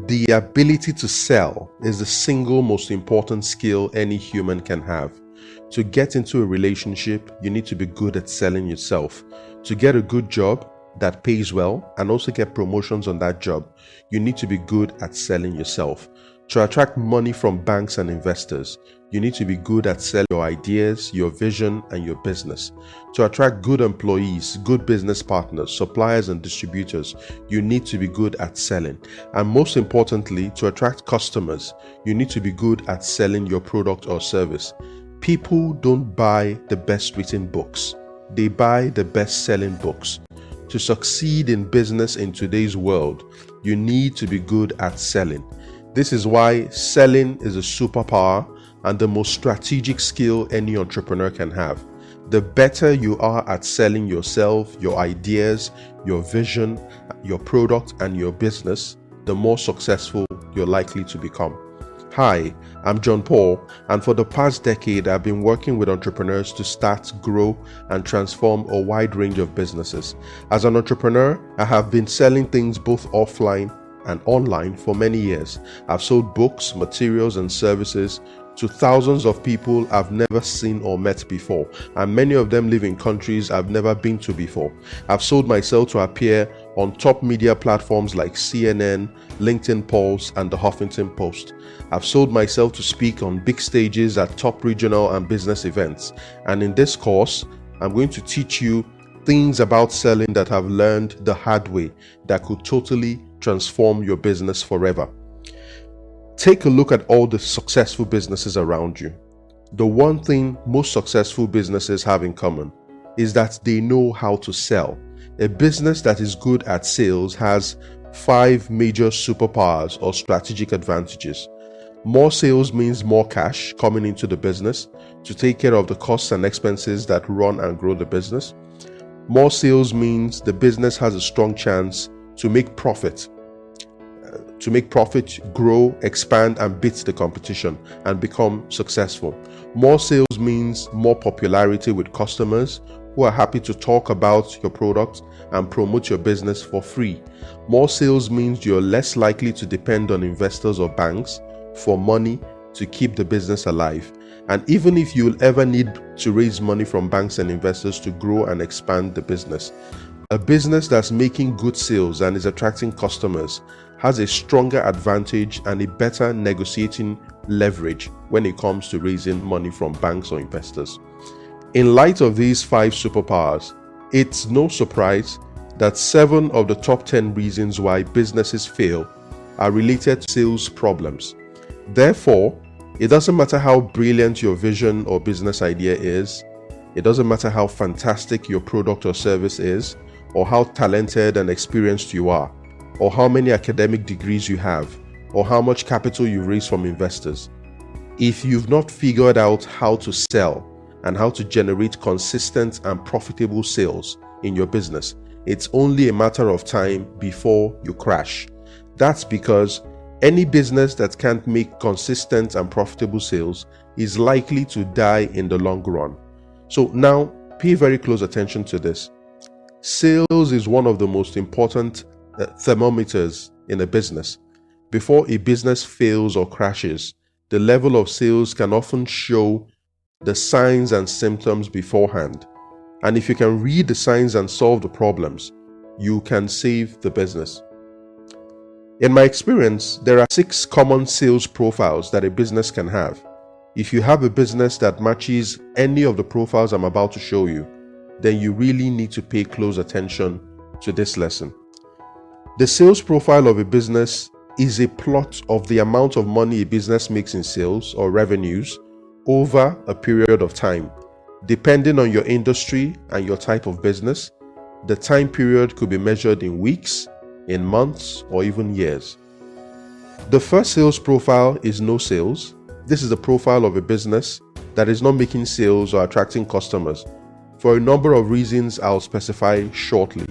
The ability to sell is the single most important skill any human can have. To get into a relationship, you need to be good at selling yourself. To get a good job that pays well and also get promotions on that job, you need to be good at selling yourself. To attract money from banks and investors, you need to be good at selling your ideas, your vision, and your business. To attract good employees, good business partners, suppliers, and distributors, you need to be good at selling. And most importantly, to attract customers, you need to be good at selling your product or service. People don't buy the best written books, they buy the best selling books. To succeed in business in today's world, you need to be good at selling. This is why selling is a superpower and the most strategic skill any entrepreneur can have. The better you are at selling yourself, your ideas, your vision, your product, and your business, the more successful you're likely to become. Hi, I'm John Paul, and for the past decade, I've been working with entrepreneurs to start, grow, and transform a wide range of businesses. As an entrepreneur, I have been selling things both offline and online for many years. I've sold books, materials, and services to thousands of people I've never seen or met before, and many of them live in countries I've never been to before. I've sold myself to appear on top media platforms like CNN, LinkedIn Pulse, and the Huffington Post. I've sold myself to speak on big stages at top regional and business events. And in this course, I'm going to teach you things about selling that I've learned the hard way that could totally transform your business forever. Take a look at all the successful businesses around you. The one thing most successful businesses have in common is that they know how to sell. A business that is good at sales has 5 major superpowers or strategic advantages. More sales means more cash coming into the business to take care of the costs and expenses that run and grow the business. More sales means the business has a strong chance to make profit, grow, expand, and beat the competition and become successful. More sales means more popularity with customers who are happy to talk about your product and promote your business for free. More sales means you're less likely to depend on investors or banks for money to keep the business alive. And even if you'll ever need to raise money from banks and investors to grow and expand the business, a business that's making good sales and is attracting customers has a stronger advantage and a better negotiating leverage when it comes to raising money from banks or investors. In light of these 5 superpowers, it's no surprise that 7 of the top 10 reasons why businesses fail are related to sales problems. Therefore, it doesn't matter how brilliant your vision or business idea is, it doesn't matter how fantastic your product or service is, or how talented and experienced you are, or how many academic degrees you have, or how much capital you raise from investors. If you've not figured out how to sell and how to generate consistent and profitable sales in your business, it's only a matter of time before you crash. That's because any business that can't make consistent and profitable sales is likely to die in the long run. So now, pay very close attention to this. Sales is one of the most important thermometers in a business. Before a business fails or crashes, the level of sales can often show the signs and symptoms beforehand. And if you can read the signs and solve the problems, you can save the business. In my experience, there are 6 common sales profiles that a business can have. If you have a business that matches any of the profiles I'm about to show you, then you really need to pay close attention to this lesson. The sales profile of a business is a plot of the amount of money a business makes in sales or revenues over a period of time. Depending on your industry and your type of business, the time period could be measured in weeks, in months, or even years. The first sales profile is no sales. This is the profile of a business that is not making sales or attracting customers for a number of reasons I'll specify shortly.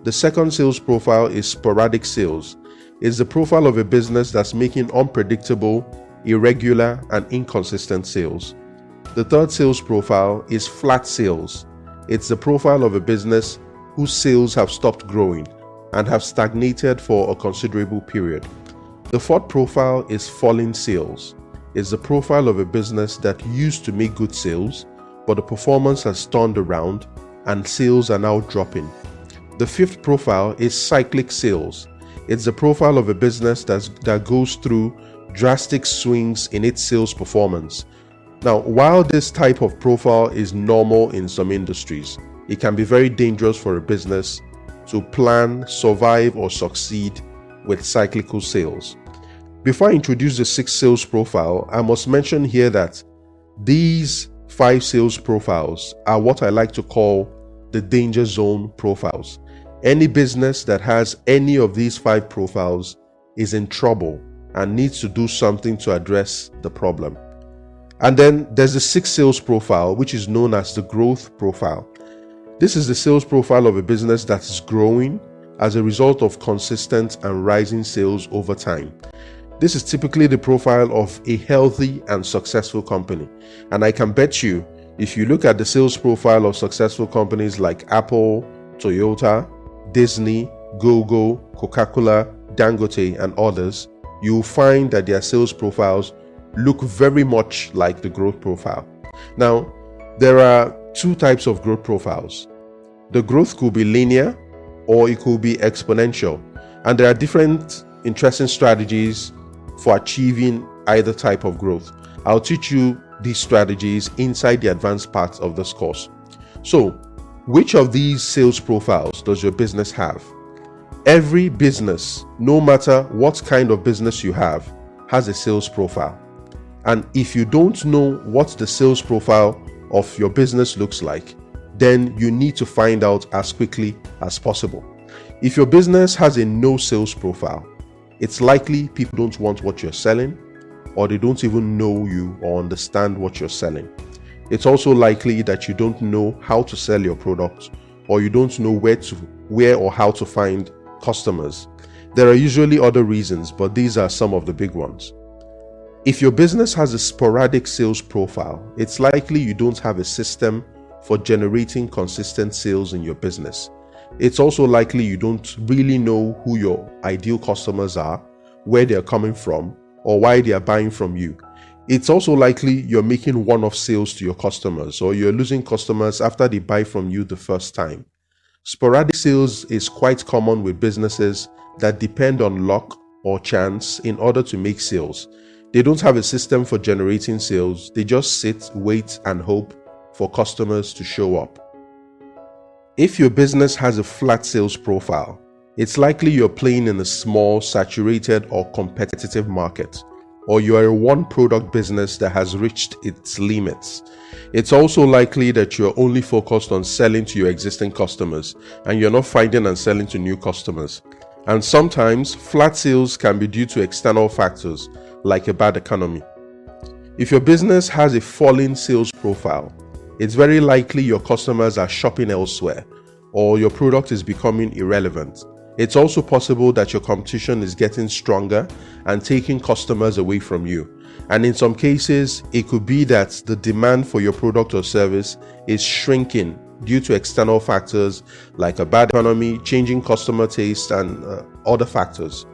The second sales profile is sporadic sales. It's the profile of a business that's making unpredictable, irregular, and inconsistent sales. The third sales profile is flat sales. It's the profile of a business whose sales have stopped growing and have stagnated for a considerable period. The fourth profile is falling sales. It's the profile of a business that used to make good sales, but the performance has turned around and sales are now dropping. The fifth profile is cyclic sales. It's the profile of a business that goes through drastic swings in its sales performance. Now, while this type of profile is normal in some industries, it can be very dangerous for a business to plan, survive, or succeed with cyclical sales. Before I introduce the sixth sales profile, I must mention here that these 5 sales profiles are what I like to call the danger zone profiles. Any business that has any of these 5 profiles is in trouble and needs to do something to address the problem. And then there's the sixth sales profile, which is known as the growth profile. This is the sales profile of a business that is growing as a result of consistent and rising sales over time. This is typically the profile of a healthy and successful company. And I can bet you, if you look at the sales profile of successful companies like Apple, Toyota, Disney, Google, Coca-Cola, Dangote, and others, you'll find that their sales profiles look very much like the growth profile. Now, there are 2 types of growth profiles. The growth could be linear or it could be exponential. And there are different interesting strategies for achieving either type of growth. I'll teach you these strategies inside the advanced parts of this course. So, which of these sales profiles does your business have? Every business, no matter what kind of business you have, has a sales profile. And if you don't know what the sales profile of your business looks like, then you need to find out as quickly as possible. If your business has a no sales profile, it's likely people don't want what you're selling, or they don't even know you or understand what you're selling. It's also likely that you don't know how to sell your product, or you don't know where or how to find customers. There are usually other reasons, but these are some of the big ones. If your business has a sporadic sales profile, it's likely you don't have a system for generating consistent sales in your business. It's also likely you don't really know who your ideal customers are, where they're coming from, or why they are buying from you. It's also likely you're making one-off sales to your customers, or you're losing customers after they buy from you the first time. Sporadic sales is quite common with businesses that depend on luck or chance in order to make sales. They don't have a system for generating sales. They just sit, wait, and hope for customers to show up. If your business has a flat sales profile, it's likely you're playing in a small, saturated, or competitive market, or you are a one-product business that has reached its limits. It's also likely that you're only focused on selling to your existing customers, and you're not finding and selling to new customers. And sometimes, flat sales can be due to external factors, like a bad economy. If your business has a falling sales profile, it's very likely your customers are shopping elsewhere, or your product is becoming irrelevant. It's also possible that your competition is getting stronger and taking customers away from you. And in some cases, it could be that the demand for your product or service is shrinking due to external factors like a bad economy, changing customer taste, and other factors.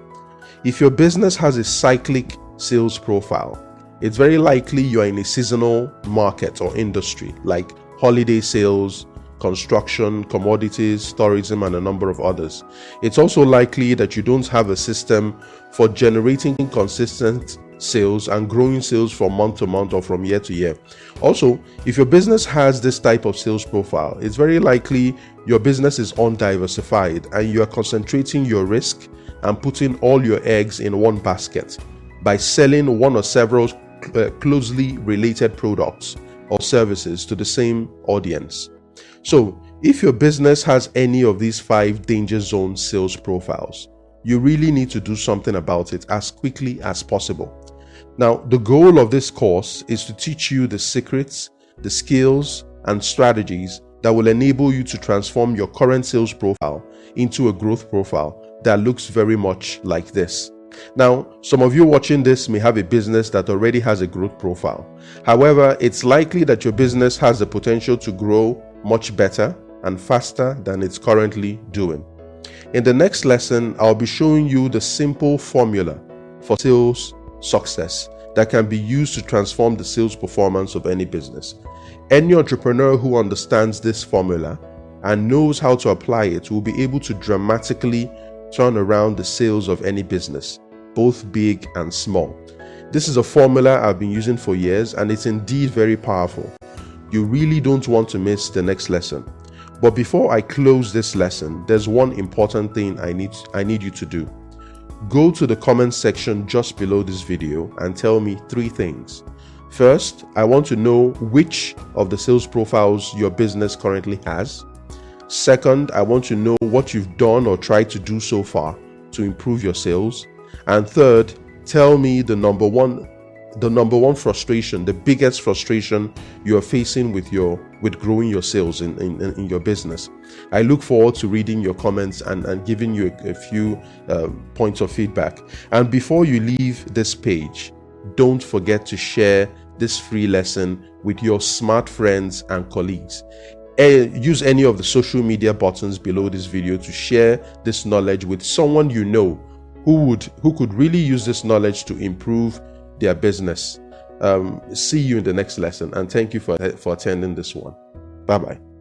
If your business has a cyclic sales profile, it's very likely you are in a seasonal market or industry like holiday sales, construction, commodities, tourism, and a number of others. It's also likely that you don't have a system for generating consistent sales and growing sales from month to month or from year to year. Also, if your business has this type of sales profile, it's very likely your business is undiversified and you are concentrating your risk and putting all your eggs in one basket by selling one or several closely related products or services to the same audience. So, if your business has any of these 5 danger zone sales profiles, you really need to do something about it as quickly as possible. Now, the goal of this course is to teach you the secrets, the skills, and strategies that will enable you to transform your current sales profile into a growth profile that looks very much like this. Now, some of you watching this may have a business that already has a growth profile. However, it's likely that your business has the potential to grow much better and faster than it's currently doing. In the next lesson, I'll be showing you the simple formula for sales success that can be used to transform the sales performance of any business. Any entrepreneur who understands this formula and knows how to apply it will be able to dramatically turn around the sales of any business, both big and small. This is a formula I've been using for years, and it's indeed very powerful. You really don't want to miss the next lesson. But before I close this lesson, there's one important thing I need you to do. Go to the comment section just below this video and tell me 3 things. First, I want to know which of the sales profiles your business currently has. Second, I want to know what you've done or tried to do so far to improve your sales. And third, tell me the number one frustration, the biggest frustration you are facing with growing your sales in your business. I look forward to reading your comments and giving you a few points of feedback. And before you leave this page, don't forget to share this free lesson with your smart friends and colleagues. Use any of the social media buttons below this video to share this knowledge with someone you know who could really use this knowledge to improve their business. See you in the next lesson, and thank you for attending this one. Bye bye.